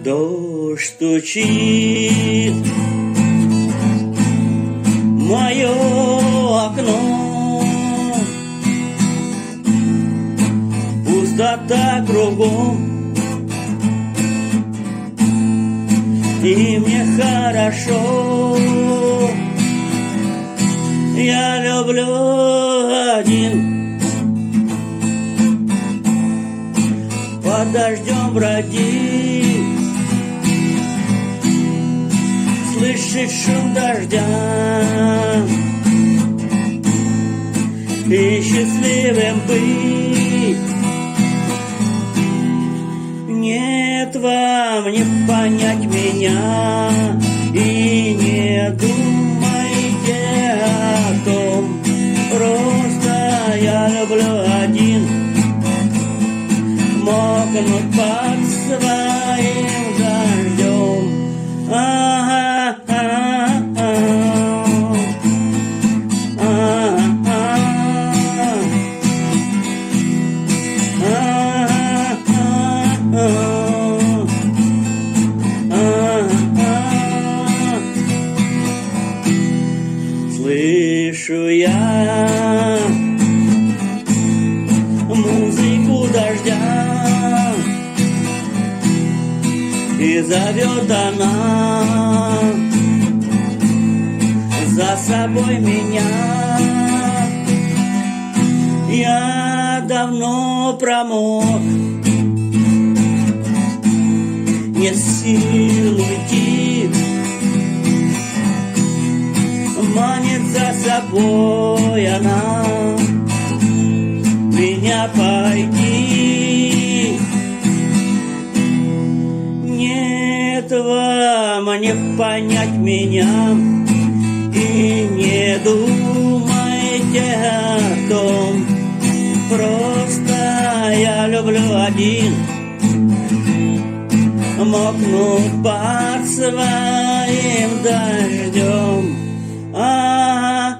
Дождь стучит в мое окно, пустота кругом, и мне хорошо. Я люблю один, под дождем бродить, слышать шум дождя и счастливым быть. Нет вам не понять меня, и не думайте о том, просто я люблю один, мокнуть под своим дождем. Слышу я музыку дождя, и зовет она за собой меня. Я давно промок, нет сил уйти, манит за собой она меня пойти. Нет вам не понять меня, и не думайте о том, просто я люблю один, мокнуть под своим дождем. Ah